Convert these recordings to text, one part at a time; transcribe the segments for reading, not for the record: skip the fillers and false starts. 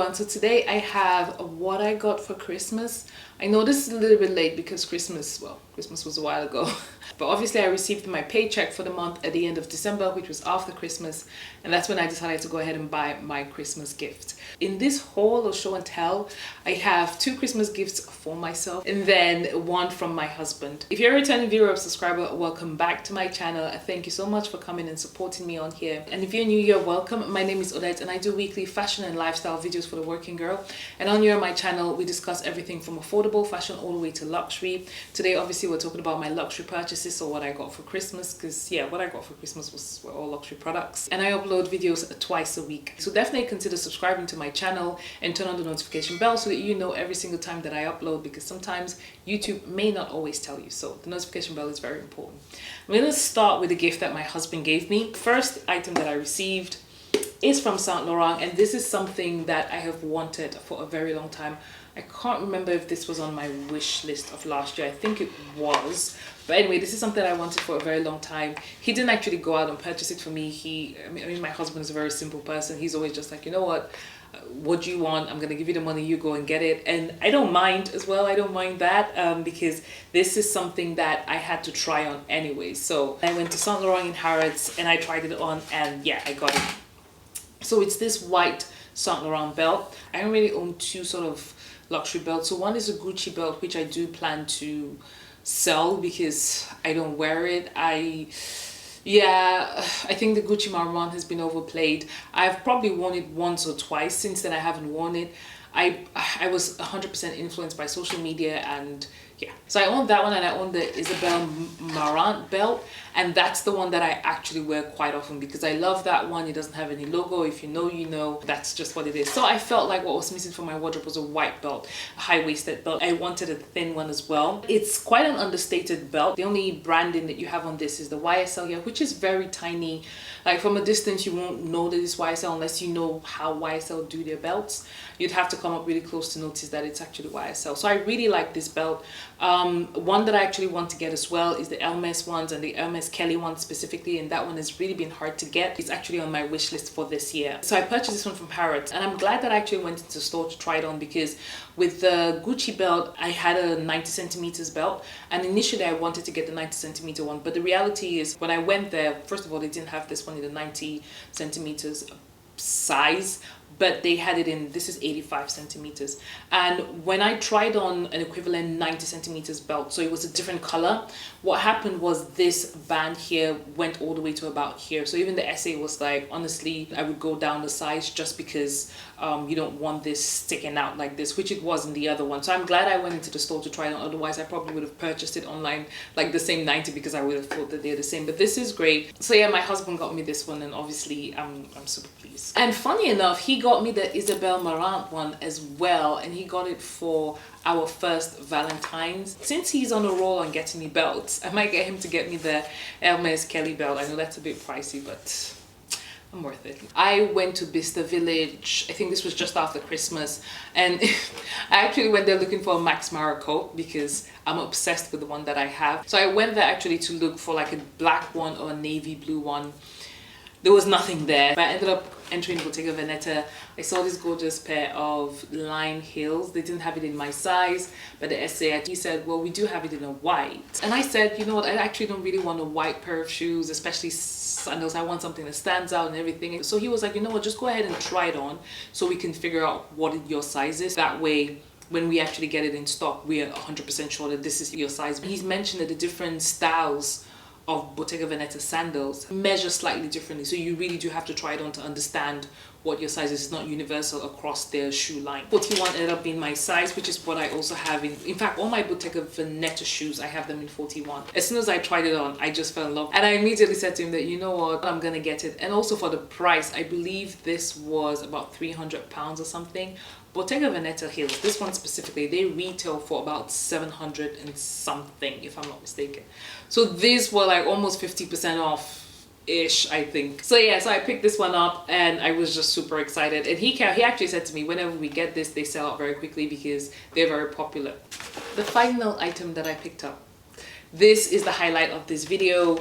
everyone. So today I have what I got for Christmas. I know this is a little bit late because Christmas was a while ago. But obviously I received my paycheck for the month at the end of December, which was after Christmas. And that's when I decided to go ahead and buy my Christmas gift. In this haul or show and tell, I have 2 Christmas gifts for myself and then one from my husband. If you're a returning viewer or subscriber, welcome back to my channel. Thank you so much for coming and supporting me on here. And if you're new, you're welcome. My name is Odette and I do weekly fashion and lifestyle videos for the working girl. And on here on my channel, we discuss everything from affordable fashion all the way to luxury. Today, obviously, we're talking about my luxury purchases or what I got for Christmas, because yeah, what I got for Christmas were all luxury products. And I upload videos twice a week. So definitely consider subscribing to my channel and turn on the notification bell so that you know every single time that I upload, because sometimes YouTube may not always tell you. So the notification bell is very important. I'm going to start with the gift that my husband gave me. First item that I received is from Saint Laurent, and this is something that I have wanted for a very long time. I can't remember if this was on my wish list of last year. I think it was. But anyway, this is something I wanted for a very long time. He didn't actually go out and purchase it for me. I mean, my husband is a very simple person. He's always just like, you know what do you want? I'm gonna give you the money, you go and get it. And I don't mind as well. I don't mind that because this is something that I had to try on anyway. So I went to Saint Laurent in Harrods and I tried it on, and yeah, I got it. So it's this white Saint Laurent belt. I don't really own 2 sort of luxury belts. So one is a Gucci belt, which I do plan to sell because I don't wear it. I think the Gucci Marron has been overplayed. I've probably worn it once or twice. Since then I haven't worn it. I was 100% influenced by social media, and yeah, so I own that one, and I own the Isabel Marant belt, and that's the one that I actually wear quite often because I love that one. It doesn't have any logo. If you know, you know. That's just what it is. So I felt like what was missing from my wardrobe was a white belt, a high-waisted belt. I wanted a thin one as well. It's quite an understated belt. The only branding that you have on this is the YSL here, which is very tiny. Like from a distance, you won't know that it's YSL unless you know how YSL do their belts. You'd have to come up really close to notice that it's actually YSL. So I really like this belt. One that I actually want to get as well is the Hermes ones, and the Hermes Kelly ones specifically, and that one has really been hard to get. It's actually on my wish list for this year. So I purchased this one from Harrods, and I'm glad that I actually went into the store to try it on, because with the Gucci belt, I had a 90 centimeters belt, and initially I wanted to get the 90 centimeter one, but the reality is when I went there, first of all, they didn't have this one in the 90 centimeters size, but they had it in, this is 85 centimeters. And when I tried on an equivalent 90 centimeters belt, so it was a different color, what happened was this band here went all the way to about here. So even the essay was like, honestly, I would go down the size just because you don't want this sticking out like this, which it was in the other one. So I'm glad I went into the store to try it on. Otherwise I probably would have purchased it online, like the same 90, because I would have thought that they're the same. But this is great. So yeah, my husband got me this one, and obviously I'm super pleased. And funny enough, he got me the Isabel Marant one as well, and he got it for our first Valentine's. Since he's on a roll on getting me belts, I might get him to get me the Hermes Kelly belt. I know that's a bit pricey, but I'm worth it. I went to Bicester Village, I think this was just after Christmas, and I actually went there looking for a Max Mara coat because I'm obsessed with the one that I have. So I went there actually to look for like a black one or a navy blue one. There was nothing there, but I ended up entering Bottega Veneta. I saw this gorgeous pair of lime heels. They didn't have it in my size, but the essay, he said, well, we do have it in a white. And I said, you know what, I actually don't really want a white pair of shoes, especially sandals. I want something that stands out and everything. So he was like, you know what, just go ahead and try it on so we can figure out what your size is. That way, when we actually get it in stock, we are 100% sure that this is your size. He's mentioned that the different styles of Bottega Veneta sandals measure slightly differently, so you really do have to try it on to understand what your size is. It's not universal across their shoe line. 41 ended up being my size, which is what I also have in fact, all my Bottega Veneta shoes, I have them in 41. As soon as I tried it on, I just fell in love, and I immediately said to him that, you know what, I'm gonna get it. And also for the price, I believe this was about 300 pounds or something. Bottega Veneta heels, this one specifically, they retail for about 700 and something, if I'm not mistaken. So these were like almost 50% off ish, I think. So yeah, so I picked this one up and I was just super excited. And he actually said to me, whenever we get this, they sell out very quickly because they're very popular. The final item that I picked up, this is the highlight of this video.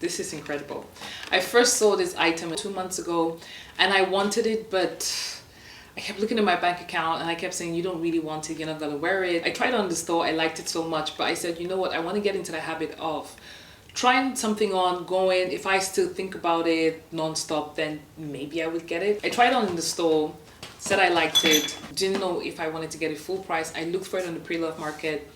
This is incredible. I first saw this item 2 months ago and I wanted it, but I kept looking at my bank account and I kept saying, you don't really want it, you're not gonna wear it. I tried on the store, I liked it so much, but I said, you know what, I want to get into the habit of trying something on, going, if I still think about it non-stop, then maybe I would get it. I tried on in the store, said I liked it, didn't know if I wanted to get it full price. I looked for it on the pre-love market.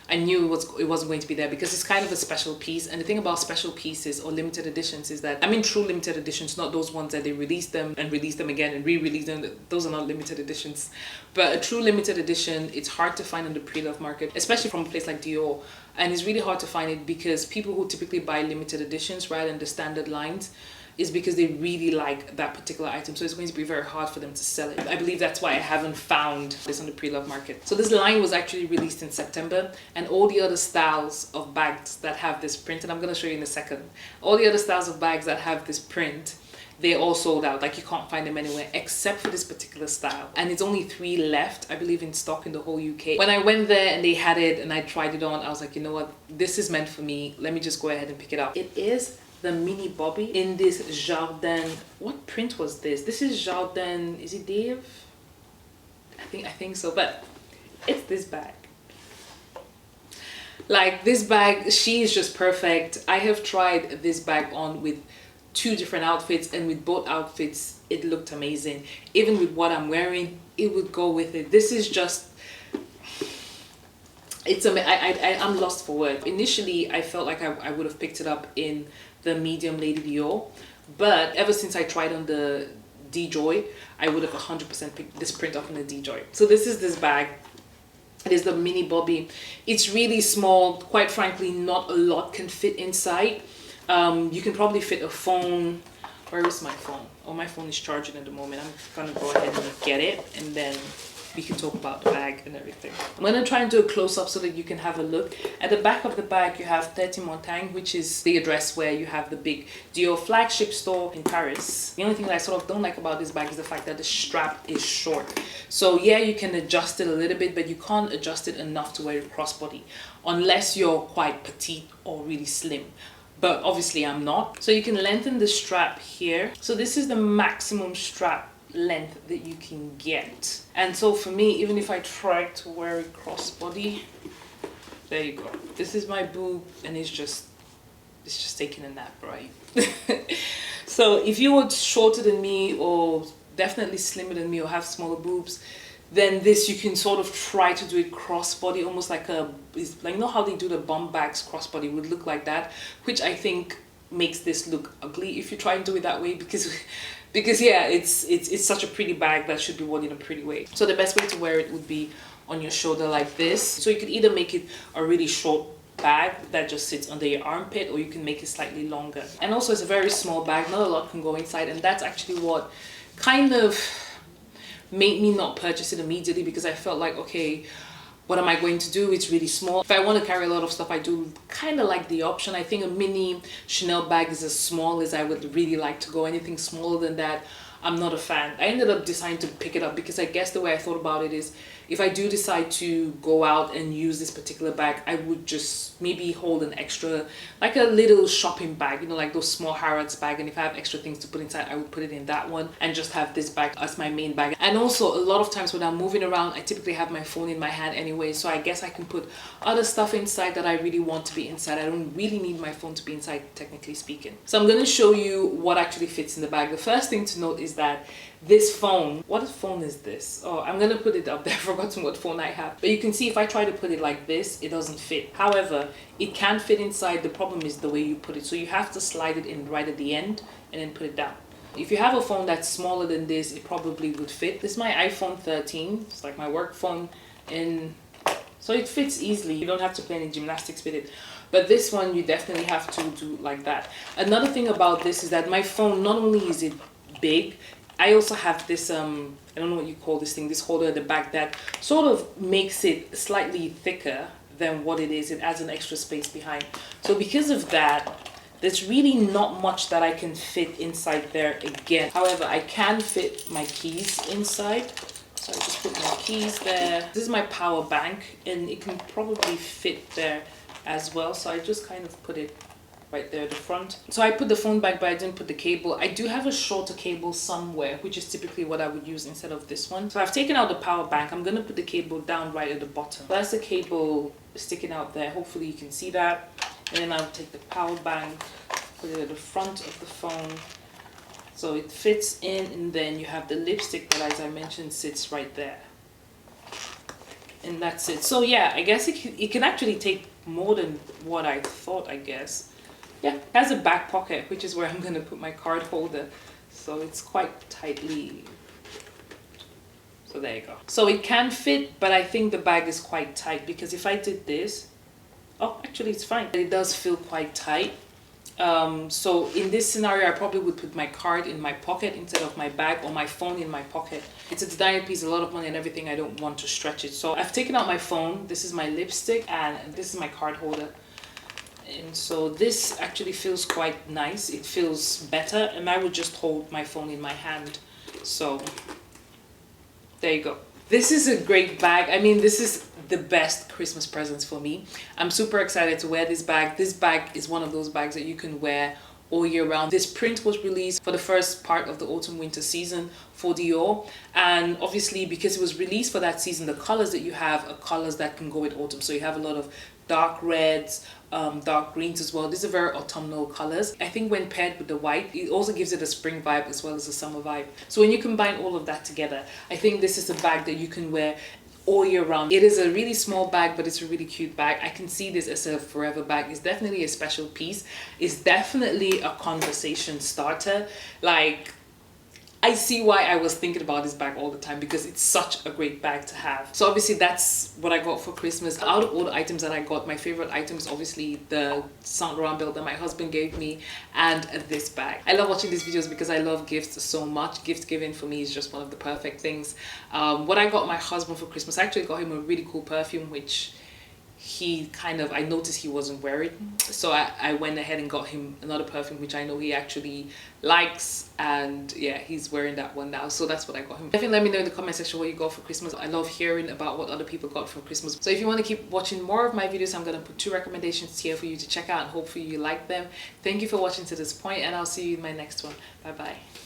I knew it wasn't going to be there because it's kind of a special piece. And the thing about special pieces or limited editions is that, I mean true limited editions, not those ones that they release them and release them again and re-release them. Those are not limited editions. But a true limited edition, it's hard to find on the pre-love market, especially from a place like Dior. And it's really hard to find it because people who typically buy limited editions rather than the standard lines is because they really like that particular item. So it's going to be very hard for them to sell it. I believe that's why I haven't found this on the pre-love market. So this line was actually released in September, and all the other styles of bags that have this print, and I'm going to show you in a second, all the other styles of bags that have this print, they all sold out. Like, you can't find them anywhere except for this particular style, and it's only 3 left, I believe, in stock in the whole UK. When I went there and they had it and I tried it on, I was like, you know what, this is meant for me. Let me just go ahead and pick it up. It is the mini bobby in this Jardin. What print was this? This is Jardin, is it Dave? I think so, but it's this bag. Like, this bag, she is just perfect. I have tried this bag on with 2 different outfits, and with both outfits it looked amazing. Even with what I'm wearing, it would go with it. This is just, it's I'm lost for words. Initially I felt like I would have picked it up in the medium Lady Dior, but ever since I tried on the DJoy, I would have 100% picked this print up in the DJoy. So this is this bag. It is the mini bobby. It's really small. Quite frankly, not a lot can fit inside. You can probably fit a phone. Where is my phone? Oh, my phone is charging at the moment. I'm gonna go ahead and get it, and then we can talk about the bag and everything. I'm gonna try and do a close-up so that you can have a look. At the back of the bag, you have 30 Montaigne, which is the address where you have the big Dior flagship store in Paris. The only thing that I sort of don't like about this bag is the fact that the strap is short. So yeah, you can adjust it a little bit, but you can't adjust it enough to wear it crossbody, unless you're quite petite or really slim. But obviously I'm not. So you can lengthen the strap here. So this is the maximum strap length that you can get. And so for me, even if I try to wear it crossbody, there you go. This is my boob, and it's just taking a nap, right? So if you were shorter than me, or definitely slimmer than me, or have smaller boobs, then this, you can sort of try to do it crossbody, almost like like, you know how they do the bum bags crossbody, would look like that, which I think makes this look ugly if you try and do it that way, because yeah, it's such a pretty bag that should be worn in a pretty way. So the best way to wear it would be on your shoulder like this. So you could either make it a really short bag that just sits under your armpit, or you can make it slightly longer. And also, it's a very small bag, not a lot can go inside, and that's actually what kind of made me not purchase it immediately, because I felt like, okay, what am I going to do? It's really small. If I want to carry a lot of stuff, I do kind of like the option. I think a mini Chanel bag is as small as I would really like to go. Anything smaller than that, I'm not a fan. I ended up deciding to pick it up because I guess the way I thought about it is, if I do decide to go out and use this particular bag, I would just maybe hold an extra, like a little shopping bag, you know, like those small Harrods bag. And if I have extra things to put inside, I would put it in that one and just have this bag as my main bag. And also, a lot of times when I'm moving around, I typically have my phone in my hand anyway. So I guess I can put other stuff inside that I really want to be inside. I don't really need my phone to be inside, technically speaking. So I'm going to show you what actually fits in the bag. The first thing to note is that this phone, what phone is this? Oh, I'm gonna put it up there. I've forgotten what phone I have. But you can see if I try to put it like this, it doesn't fit. However, it can fit inside. The problem is the way you put it. So you have to slide it in right at the end and then put it down. If you have a phone that's smaller than this, it probably would fit. This is my iPhone 13. It's like my work phone, and so it fits easily. You don't have to play any gymnastics with it. But this one, you definitely have to do like that. Another thing about this is that my phone, not only is it big, I also have this, I don't know what you call this thing, this holder at the back that sort of makes it slightly thicker than what it is. It adds an extra space behind. So because of that, there's really not much that I can fit inside there again. However, I can fit my keys inside. So I just put my keys there. This is my power bank, and it can probably fit there as well. So I just kind of put it right there at the front. So I put the phone back, but I didn't put the cable. I do have a shorter cable somewhere, which is typically what I would use instead of this one. So I've taken out the power bank. I'm going to put the cable down right at the bottom. That's the cable sticking out there. Hopefully you can see that. And then I'll take the power bank, put it at the front of the phone. So it fits in, and then you have the lipstick that, as I mentioned, sits right there. And that's it. So yeah, I guess it can actually take more than what I thought, I guess. Yeah, it has a back pocket, which is where I'm going to put my card holder. So it's quite tightly. So there you go. So it can fit, but I think the bag is quite tight, because if I did this, oh, actually it's fine. It does feel quite tight. So in this scenario, I probably would put my card in my pocket instead of my bag, or my phone in my pocket. It's a designer piece, a lot of money and everything. I don't want to stretch it. So I've taken out my phone. This is my lipstick, and this is my card holder. And so this actually feels quite nice. It feels better, and I would just hold my phone in my hand. So there you go. This is a great bag. I mean, this is the best Christmas presents for me. I'm super excited to wear this bag. This bag is one of those bags that you can wear all year round. This print was released for the first part of the autumn winter season for Dior, and obviously because it was released for that season, the colors that you have are colors that can go with autumn. So you have a lot of dark reds, dark greens as well. These are very autumnal colors. I think when paired with the white, it also gives it a spring vibe as well as a summer vibe. So when you combine all of that together, I think this is a bag that you can wear all year round. It is a really small bag, but it's a really cute bag. I can see this as a forever bag. It's definitely a special piece. It's definitely a conversation starter. Like, I see why I was thinking about this bag all the time, because it's such a great bag to have. So obviously that's what I got for Christmas. Out of all the items that I got, my favorite item is obviously the Saint Laurent belt that my husband gave me, and this bag. I love watching these videos because I love gifts so much. Gift giving for me is just one of the perfect things. What I got my husband for Christmas, I actually got him a really cool perfume, which he kind of, I noticed he wasn't wearing, so I went ahead and got him another perfume which I know he actually likes, and yeah, he's wearing that one now. So that's what I got him. Definitely let me know in the comment section what you got for Christmas. I love hearing about what other people got for Christmas. So if you want to keep watching more of my videos, I'm going to put 2 recommendations here for you to check out, and hopefully you like them. Thank you for watching to this point, and I'll see you in my next one. Bye bye.